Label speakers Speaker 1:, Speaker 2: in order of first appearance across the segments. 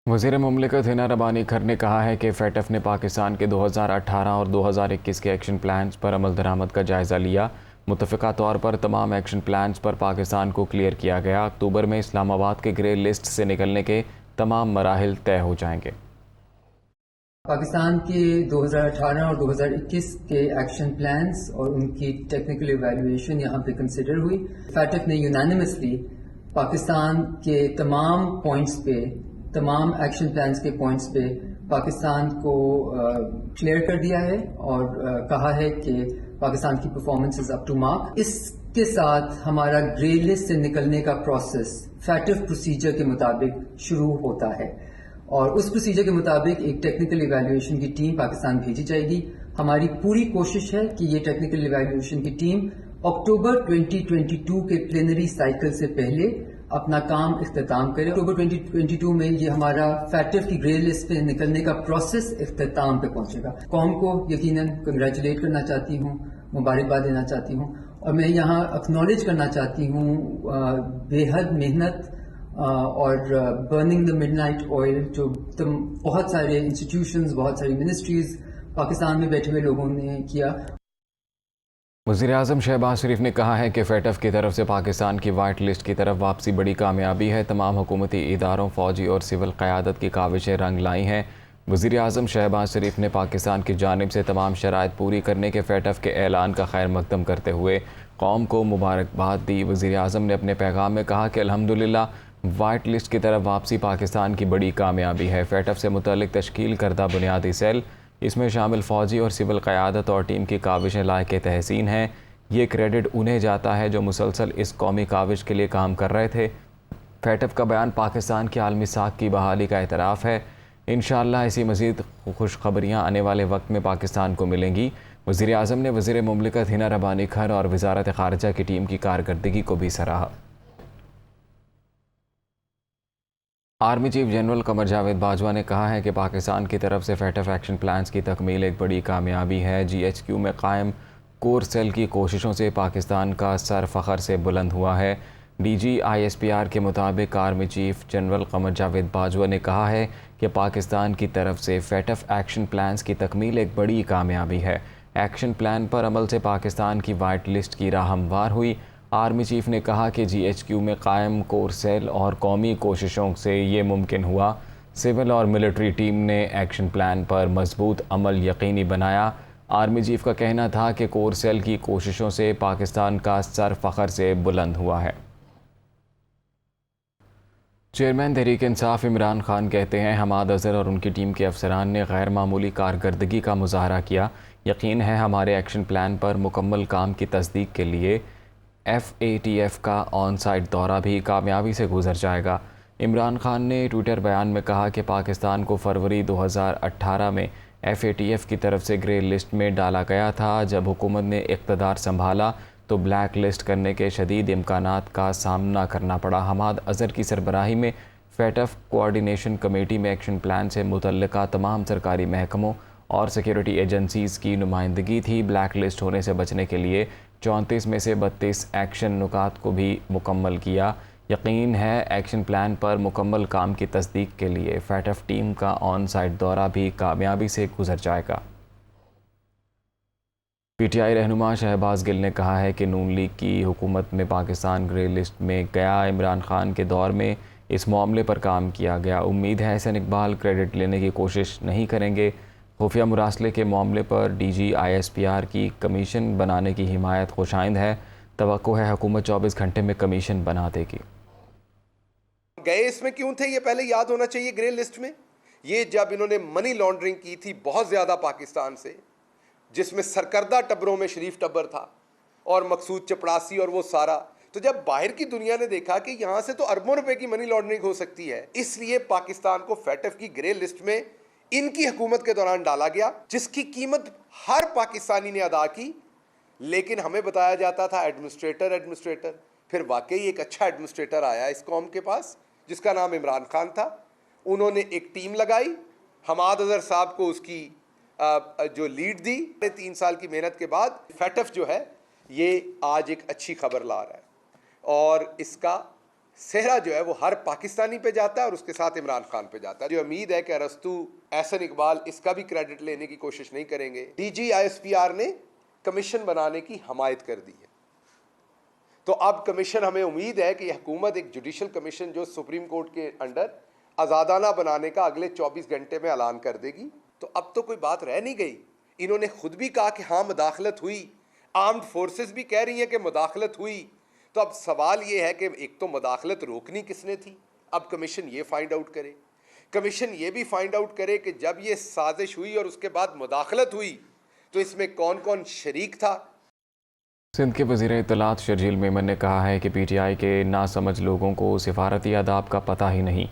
Speaker 1: वज़ीर मुमलिकत हिना रबानी खर ने कहा है कि फेटफ ने पाकिस्तान के 2018 और 2021 के एक्शन प्लान्स पर अमल दरामद का जायज़ा लिया। मुतफ़िक़ा तौर पर तमाम एक्शन प्लान्स पर पाकिस्तान को क्लियर किया गया। अक्टूबर में इस्लामाबाद के ग्रे लिस्ट से निकलने के तमाम मराहिल तय हो जाएंगे।
Speaker 2: पाकिस्तान के 2018 और 2021 के एक्शन प्लान्स और उनकी टेक्निकल इवैल्यूएशन यहाँ पे कंसिडर हुई। फैटफ ने यूनानिमसली पाकिस्तान के तमाम पॉइंट्स पे, तमाम एक्शन प्लान्स के पॉइंट्स पे पाकिस्तान को क्लियर कर दिया है और कहा है कि पाकिस्तान की performance is up to mark. इसके साथ हमारा ग्रे लिस्ट से निकलने का प्रोसेस फैटफ प्रोसीजर के मुताबिक शुरू होता है और उस प्रोसीजर के मुताबिक एक टेक्निकल इवैल्यूएशन की टीम पाकिस्तान भेजी जाएगी। हमारी पूरी कोशिश है कि ये टेक्निकल इवैल्यूएशन की टीम अक्टूबर 2022 के प्लेनरी साइकिल से पहले अपना काम इख्तिताम करे। अक्टूबर 2022 में ये हमारा फैटफ की ग्रे लिस्ट पे निकलने का प्रोसेस इख्तिताम पे पहुंचेगा। कौम को यकीनन कंग्रेचुलेट करना चाहती हूँ, मुबारकबाद देना चाहती हूँ और मैं यहाँ एक्नॉलेज करना चाहती हूँ बेहद मेहनत और बर्निंग द मिडनाइट ऑयल जो बहुत सारे इंस्टीट्यूशंस, बहुत सारी मिनिस्ट्रीज पाकिस्तान में बैठे हुए लोगों ने किया।
Speaker 1: वज़ीर-ए-आज़म शहबाज शरीफ ने कहा है कि फेटफ की तरफ से पाकिस्तान की वाइट लिस्ट की तरफ वापसी बड़ी कामयाबी है। तमाम हुकूमती इदारों, फ़ौजी और सिविल क़यादत की काविशें रंग लाई हैं। वज़ीर-ए-आज़म शहबाज शरीफ ने पाकिस्तान की जानिब से तमाम शराइत पूरी करने के फेटफ के ऐलान का खैर मकदम करते हुए कौम को मुबारकबाद दी। वज़ीर-ए-आज़म ने अपने पैगाम में कहा कि अल्हम्दुलिल्लाह वाइट लिस्ट की तरफ वापसी पाकिस्तान की बड़ी कामयाबी है। फेटफ से मुतल्लिक तश्कील करदा बुनियादी सेल, इसमें शामिल फ़ौजी और सिविल क़यादत और टीम की काविशें लायक तहसीन हैं। ये क्रेडिट उन्हें जाता है जो मुसलसल इस कौमी काविश के लिए काम कर रहे थे। फेटफ का बयान पाकिस्तान की आलमी साख की बहाली का एतराफ़ है। इंशाअल्लाह ऐसी मज़ीद खुशखबरियाँ आने वाले वक्त में पाकिस्तान को मिलेंगी। वज़ीर-ए-आज़म ने वज़ीर मुमलिकत हिना रबानी खर और वज़ारत ख़ारिजा की टीम की कारकर्दगी को भी सराहा। Army chief general Qamar Javed Bajwa ने कहा है कि पाकिस्तान की तरफ से फेटफ एक्शन प्लान्स की तकमील एक बड़ी कामयाबी है। GHQ में कायम कोर सेल की कोशिशों से पाकिस्तान का सर फ़ख्र से बुलंद हुआ है। DG ISPR के मुताबिक army chief general Qamar Javed Bajwa ने कहा है कि पाकिस्तान की तरफ से फेटफ एक्शन प्लान्स की तकमील एक बड़ी कामयाबी है। एक्शन प्लान पर अमल से पाकिस्तान की वाइट लिस्ट की राह हमवार हुई। आर्मी चीफ ने कहा कि GHQ में कायम कोर सेल और कौमी कोशिशों से ये मुमकिन हुआ। सिविल और मिलिट्री टीम ने एक्शन प्लान पर मजबूत अमल यकीनी बनाया। आर्मी चीफ का कहना था कि कोर सेल की कोशिशों से पाकिस्तान का सर फ़ख्र से बुलंद हुआ है। चेयरमैन तहरीक इंसाफ इमरान खान कहते हैं हमाद अज़हर और उनकी टीम के अफसरान ने गैर मामूली कारकर्दगी का मुजाहरा किया। यकीन है हमारे एक्शन प्लान पर मुकम्मल काम की तस्दीक के लिए FATF का ऑन साइट दौरा भी कामयाबी से गुजर जाएगा। इमरान खान ने ट्विटर बयान में कहा कि पाकिस्तान को फरवरी 2018 में FATF की तरफ से ग्रे लिस्ट में डाला गया था। जब हुकूमत ने इक़्तिदार संभाला तो ब्लैक लिस्ट करने के शदीद इम्कानात का सामना करना पड़ा। हमाद अज़हर की सरबराही में फेटफ कोऑर्डिनेशन कमेटी में एक्शन प्लान से मुतल्लिका तमाम सरकारी महकमों और सिक्योरिटी एजेंसीज़ की नुमाइंदगी थी। ब्लैक लिस्ट होने से बचने के लिए 34 में से 32 एक्शन नुकात को भी मुकम्मल किया। यकीन है एक्शन प्लान पर मुकम्मल काम की तस्दीक के लिए फेटफ टीम का ऑन साइट दौरा भी कामयाबी से गुजर जाएगा। PTI रहनुमा शहबाज गिल ने कहा है कि नून लीग की हुकूमत में पाकिस्तान ग्रे लिस्ट में गया। इमरान खान के दौर में इस मामले पर काम किया गया। उम्मीद है हसन इकबाल क्रेडिट लेने की कोशिश नहीं करेंगे। खुफिया मुरासले के मामले पर DG ISPR की कमीशन बनाने की हिमायत खुशाइंद है। तवक्को है हुकूमत 24 घंटे में कमीशन बना देगी।
Speaker 3: गए इसमें क्यों थे ये पहले याद होना चाहिए। ग्रे लिस्ट में ये जब इन्होंने मनी लॉन्ड्रिंग की थी बहुत ज़्यादा पाकिस्तान से, जिसमें सरकर्दा टब्बरों में शरीफ टब्बर था और मकसूद चपड़ासी और वो सारा, तो जब बाहर की दुनिया ने देखा कि यहाँ से तो अरबों रुपए की मनी लॉन्ड्रिंग हो सकती है, इसलिए पाकिस्तान को फेटफ की ग्रे लिस्ट में इनकी हुकूमत के दौरान डाला गया, जिसकी कीमत हर पाकिस्तानी ने अदा की। लेकिन हमें बताया जाता था एडमिनिस्ट्रेटर। फिर वाकई एक अच्छा एडमिनिस्ट्रेटर आया इस कौम के पास जिसका नाम इमरान खान था। उन्होंने एक टीम लगाई, हमाद अज़हर साहब को उसकी जो लीड दी। 3 साल की मेहनत के बाद फेटफ जो है ये आज एक अच्छी खबर ला रहा है और इसका सेहरा जो है वो हर पाकिस्तानी पे जाता है और उसके साथ इमरान खान पे जाता है। जो उम्मीद है कि अरस्तु, एहसन इकबाल इसका भी क्रेडिट लेने की कोशिश नहीं करेंगे। डीजी ISPR ने कमीशन बनाने की हमायत कर दी है, तो अब कमीशन, हमें उम्मीद है कि हुकूमत एक जुडिशल कमीशन जो सुप्रीम कोर्ट के अंडर आज़ादाना बनाने का अगले 24 घंटे में ऐलान कर देगी। तो अब तो कोई बात रह नहीं गई। इन्होंने खुद भी कहा कि हाँ मुदाखलत हुई, आर्म्ड फोर्सेस भी कह रही हैं कि मुदाखलत हुई। तो अब सवाल ये है कि एक तो मुदाखलत रोकनी किसने थी, अब कमीशन ये फाइंड आउट करे। कमीशन ये भी फाइंड आउट करे कि जब ये साजिश हुई और उसके बाद मुदाखलत हुई तो इसमें कौन कौन शरीक था।
Speaker 1: सिंध के वज़ीर इत्तलात शर्जील मेमन ने कहा है कि PTI के नासमझ लोगों को सिफारती आदाब का पता ही नहीं।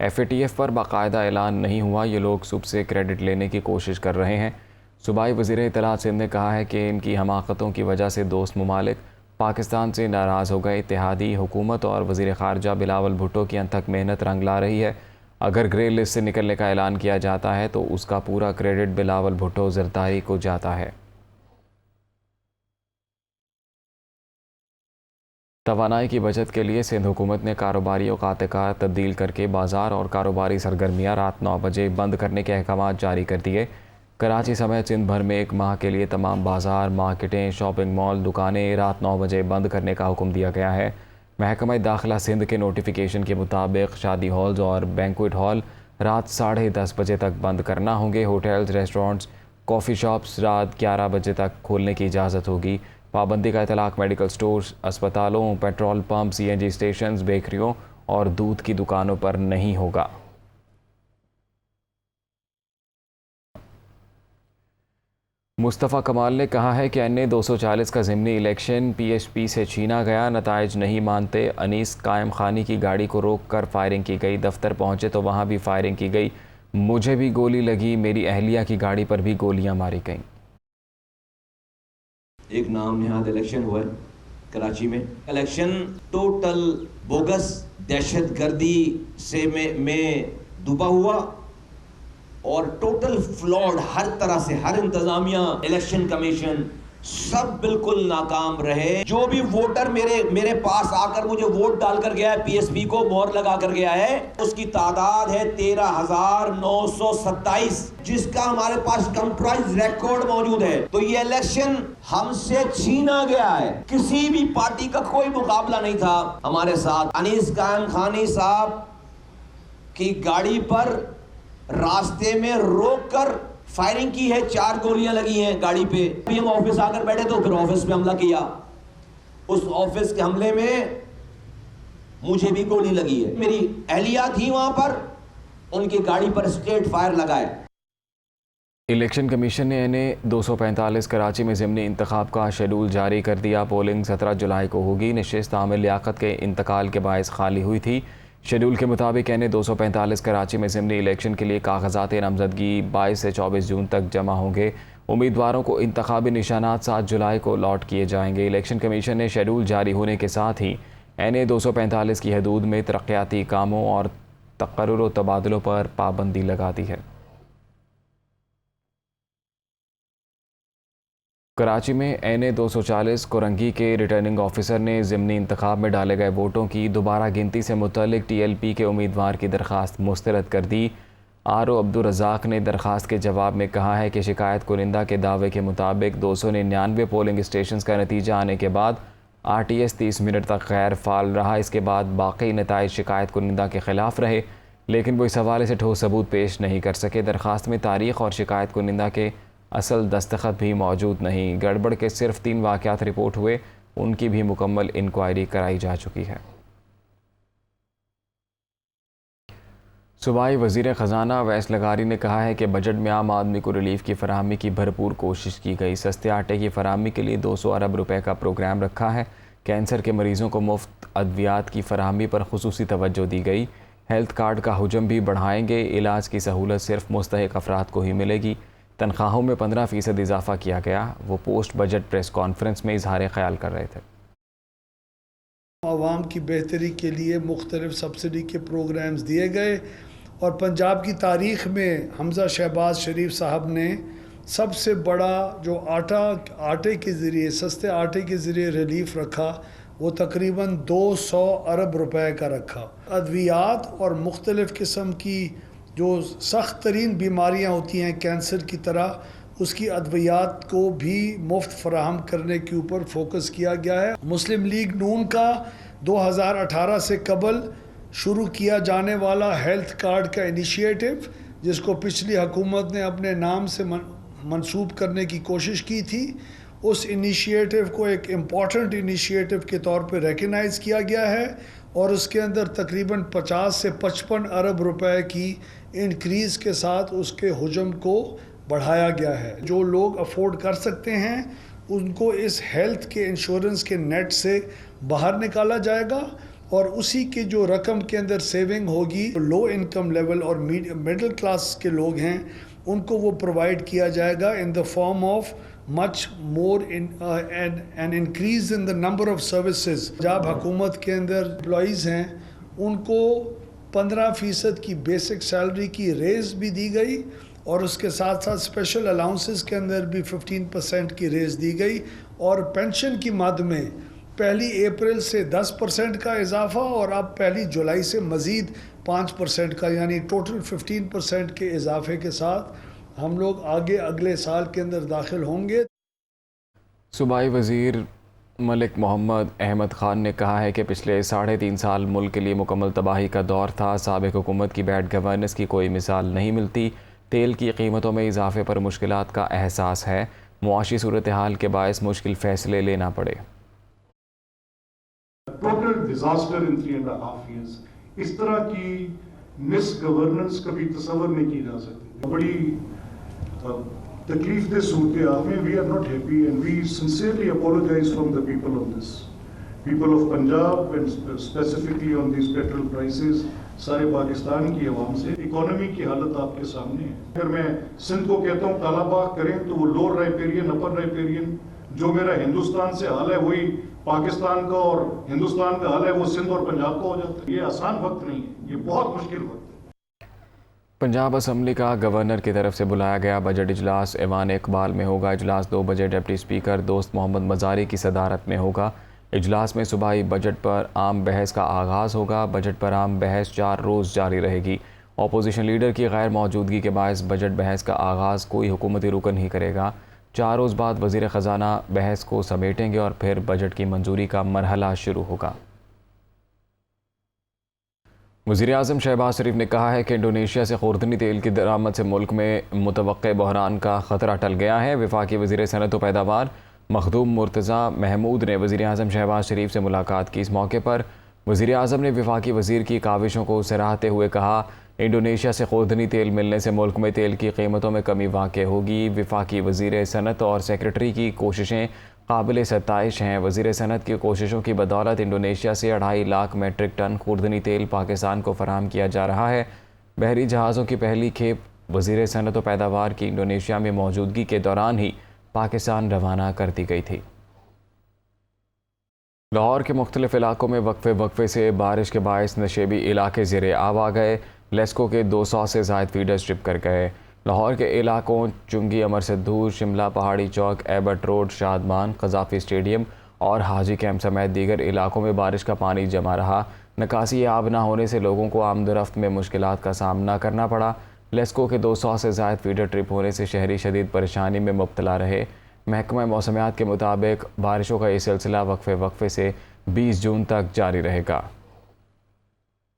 Speaker 1: FATF पर बाकायदा ऐलान नहीं हुआ, ये लोग सुब से क्रेडिट लेने की कोशिश कर रहे हैं। सूबाई वज़ीर इत्तलात सिंध ने कहा है कि इनकी हमाकतों की वजह से दोस्त ममालिक पाकिस्तान से नाराज़ हो गए। इत्तेहादी हुकूमत और वज़ीर ख़ारजा बिलावल भुट्टो की अनथक मेहनत रंग ला रही है। अगर ग्रे लिस्ट से निकलने का ऐलान किया जाता है तो उसका पूरा क्रेडिट बिलावल भुट्टो ज़रदारी को जाता है। तवानाई की बचत के लिए सिंध हुकूमत ने कारोबारियों का अहतिकार तब्दील करके बाज़ार और कारोबारी सरगर्मियाँ रात 9 बजे बंद करने के अहकाम जारी कर दिए। कराची समेत सिंध भर में 1 माह के लिए तमाम बाज़ार, मार्केटें, शॉपिंग मॉल, दुकानें रात 9 बजे बंद करने का हुक्म दिया गया है। महकमा दाखिला सिंध के नोटिफिकेशन के मुताबिक शादी हॉल्स और बैंक्वेट हॉल रात 10:30 बजे तक बंद करना होंगे। होटल्स, रेस्टोरेंट्स, कॉफ़ी शॉप्स रात 11 बजे तक खोलने की इजाज़त होगी। पाबंदी का इतलाक़ मेडिकल स्टोर्स, अस्पतालों, पेट्रोल पंप, CNG स्टेशंस, बेकरियों और दूध की दुकानों पर नहीं होगा। मुस्तफ़ा कमाल ने कहा है कि NA 240 का ज़िमनी इलेक्शन PHP से छीना गया, नताइज नहीं मानते। अनीस कायम खानी की गाड़ी को रोक कर फायरिंग की गई, दफ्तर पहुँचे तो वहाँ भी फायरिंग की गई, मुझे भी गोली लगी, मेरी अहलिया की गाड़ी पर भी गोलियाँ मारी गईं।
Speaker 4: एक नाम नहाद इलेक्शन हुआ है कराची में। इलेक्शन टोटल बोगस दहशतगर्दी से में डूबा हुआ और टोटल फ्लॉड हर तरह से, हर इंतजामिया, इलेक्शन कमीशन सब बिल्कुल नाकाम रहे। जो भी वोटर मेरे पास आकर मुझे वोट डालकर गया है, PSP को मोहर लगा कर गया है, उसकी तादाद है 13,927, जिसका हमारे पास कंप्यूटराइज्ड रिकॉर्ड मौजूद है। तो ये इलेक्शन हमसे छीना गया है, किसी भी पार्टी का कोई मुकाबला नहीं था हमारे साथ। अनीस कायम खानी साहब की गाड़ी पर रास्ते में रोककर फायरिंग की है, 4 गोलियां लगी हैं गाड़ी पे। अभी हम ऑफिस आकर बैठे तो फिर ऑफिस पे हमला किया। उस ऑफिस के हमले में मुझे भी गोली लगी है। मेरी अहलिया थी वहां पर, उनकी गाड़ी पर स्ट्रेट फायर लगाए।
Speaker 1: इलेक्शन कमीशन ने NA 245 कराची में ज़िमनी इंतखाब का शेड्यूल जारी कर दिया। पोलिंग 17 जुलाई को होगी। नशिस्त आमिर लियाकत के इंतकाल के बायस खाली हुई थी। शेड्यूल के मुताबिक NA 245 कराची में ज़िमनी इलेक्शन के लिए कागजात नामजदगी 22 से 24 जून तक जमा होंगे। उम्मीदवारों को इंतखाबी निशानात 7 जुलाई को लॉट किए जाएंगे। इलेक्शन कमीशन ने शेड्यूल जारी होने के साथ ही NA 245 की हदूद में तरक्याती कामों और तकर्रुर व तबादलों पर पाबंदी लगा दी है। कराची में NA 240 कोरंगी के रिटर्निंग ऑफिसर ने ज़िमनी इंतखाब में डाले गए वोटों की दोबारा गिनती से मुतल्लिक TLP के उम्मीदवार की दरख्वास्त मुस्तरद कर दी। RO अब्दुल रज़ाक ने दरख्वास्त के जवाब में कहा है कि शिकायत कुनिंदा के दावे के मुताबिक 299 पोलिंग स्टेशन का नतीजा आने के बाद RTS 30 मिनट तक गैर फाल रहा। इसके बाद बाकी नताइज शिकायत कुनिंदा के ख़िलाफ़ रहे, लेकिन वो इस हवाले से ठोस सबूत पेश नहीं कर सके। दरख्वास्त में तारीख़ और शिकायत कुनिंदा के असल दस्तखत भी मौजूद नहीं। गड़बड़ के सिर्फ 3 वाक़यात रिपोर्ट हुए, उनकी भी मुकम्मल इंक्वायरी कराई जा चुकी है। सूबाई वज़ीर ख़ज़ाना अवैस लगारी ने कहा है कि बजट में आम आदमी को रिलीफ़ की फराहमी की भरपूर कोशिश की गई। सस्ते आटे की फराहमी के लिए 200 अरब रुपए का प्रोग्राम रखा है। कैंसर के मरीज़ों को मुफ्त अद्वियात की फराहमी पर खुसूसी तवज्जो दी गई। हेल्थ कार्ड का हुजम भी बढ़ाएंगे। इलाज की सहूलत सिर्फ मुस्तहिक अफराद को ही मिलेगी। तनख्वाहों में 15% इजाफा किया गया। वो पोस्ट बजट प्रेस कॉन्फ्रेंस में इजहार ख्याल कर रहे थे।
Speaker 5: आवाम की बेहतरी के लिए मुख्तलिफ सब्सिडी के प्रोग्राम्स दिए गए और पंजाब की तारीख़ में हमज़ा शहबाज शरीफ साहब ने सबसे बड़ा जो आटे के ज़रिए, सस्ते आटे के ज़रिए रिलीफ रखा, वो तकरीबन 200 अरब रुपए का रखा। अद्वियात और मुख्तलिफ़ किस्म की जो सख्त तरीन बीमारियाँ होती हैं कैंसर की तरह, उसकी अद्वियात को भी मुफ्त फराहम करने के ऊपर फोकस किया गया है। मुस्लिम लीग नून का 2018 से कबल शुरू किया जाने वाला हेल्थ कार्ड का इनिशिएटिव, जिसको पिछली हुकूमत ने अपने नाम से मंसूब करने की कोशिश की थी, उस इनिशिएटिव को एक इम्पॉर्टेंट इनिशिएटिव के तौर पे रिकग्नाइज़ किया गया है और उसके अंदर तकरीबन 50 से 55 अरब रुपए की इंक्रीज़ के साथ उसके हुजम को बढ़ाया गया है। जो लोग अफोर्ड कर सकते हैं उनको इस हेल्थ के इंश्योरेंस के नेट से बाहर निकाला जाएगा और उसी के जो रकम के अंदर सेविंग होगी, लो इनकम लेवल और मिडिल क्लास के लोग हैं उनको वो प्रोवाइड किया जाएगा in the form of much more an increase in the number of services. जब हुकूमत के अंदर एम्प्लॉइज़ हैं उनको 15% की बेसिक सैलरी की रेज़ भी दी गई और उसके साथ साथ स्पेशल अलाउंसेस के अंदर भी 15% की रेज़ दी गई और पेंशन की मद में 1 अप्रैल से 10% का इजाफा और अब 1 जुलाई से मज़ीद 5% का, यानी टोटल 15% के इजाफे के साथ हम लोग आगे अगले साल के अंदर दाखिल होंगे।
Speaker 1: सूबाई वज़ीर मलिक मोहम्मद अहमद ख़ान ने कहा है कि पिछले 3.5 साल मुल्क के लिए मुकम्मल तबाही का दौर था। साबिक़ हुकूमत की बैड गवर्नेंस की कोई मिसाल नहीं मिलती। तेल की कीमतों में इजाफे पर मुश्किलात का एहसास है। मुआशी सूरत हाल के बायस मुश्किल फ़ैसले लेना पड़े।
Speaker 6: Total disaster in 3.5 years। इस तरह की मिस गवर्नेंस कभी तस्वर नहीं की जा सकती। बड़ी तकलीफ दे सूरत हाल में we are not happy and we sincerely apologize from the people of this, people of Punjab and specifically on this petrol prices, सारे पाकिस्तान की आवाम से। इकोनॉमी की हालत आपके सामने है। अगर मैं सिंध को कहता हूँ काला बाग करें तो वो लोअर राइपेरियन, अपर राइपेरियन, जो मेरा हिंदुस्तान से हाल है वही पाकिस्तान का और हिंदुस्तान का हाल है वो सिंध और पंजाब का हो जाता है। ये आसान वक्त नहीं है, ये बहुत मुश्किल वक्त है।
Speaker 1: पंजाब असम्बली का गवर्नर की तरफ से बुलाया गया बजट इजलास ऐवान इकबाल में होगा। इजलास 2 बजे डिप्टी स्पीकर दोस्त मोहम्मद मज़ारी की सदारत में होगा। इजलास में सूबाई बजट पर आम बहस का आगाज़ होगा। बजट पर आम बहस 4 रोज़ जारी रहेगी। अपोजिशन लीडर की गैर मौजूदगी के बायस बजट बहस का आगाज़ कोई हुकूमती रुकन ही करेगा। 4 रोज़ बाद वज़ीर ख़जाना बहस को समेटेंगे और फिर बजट की मंजूरी का मरहला शुरू होगा। वज़ीर आज़म शहबाज शरीफ ने कहा है कि इंडोनेशिया से खुर्दनी तेल की दरामद से मुल्क में मुतवक्के बहरान का ख़तरा टल गया है। वफाकी वज़ीर सनअत व पैदावार मखदूम मुर्तज़ा महमूद ने वज़ीर आज़म शहबाज शरीफ से मुलाकात की। इस मौके पर वज़ीर आज़म ने वफाकी वज़ीर की काविशों को सराहते हुए कहा, इंडोनेशिया से खुर्दनी तेल मिलने से मुल्क में तेल की कीमतों में कमी वाक़ होगी। वफाकी वज़ीर सनअत और सेक्रेटरी की कोशिशें काबिल सताइश हैं। वज़ीर सनअत की कोशिशों की बदौलत इंडोनेशिया से 2.5 लाख मेट्रिक टन खुर्दनी तेल पाकिस्तान को फराहम किया जा रहा है। बहरी जहाज़ों की पहली खेप वज़ीर सनअत व पैदावार की इंडोनेशिया में मौजूदगी के दौरान ही पाकिस्तान रवाना कर दी गई थी। लाहौर के मुख्तलिफ इलाकों में वक्फे से बारिश के बायस नशेबी इलाके ज़ेरे आब आ गए। लेस्को के 200 से ज़ायद फीडर स्ट्रिप कर गए। लाहौर के इलाकों चुंगी, अमर सिद्धू, शिमला, पहाड़ी चौक, एबर्ट रोड, शादमान, कज़ाफ़ी स्टेडियम और हाजी कैंप समेत दीगर इलाकों में बारिश का पानी जमा रहा। निकासी आब न होने से लोगों को आमदोरफ्त में मुश्किलात का सामना करना पड़ा। लेस्को के 200 से ज़ायद फीडर ट्रिप होने से शहरी शदीद परेशानी में मुब्तला रहे। महकमा मौसमियात के मुताबिक बारिशों का ये सिलसिला वक्फे से 20 जून तक जारी रहेगा।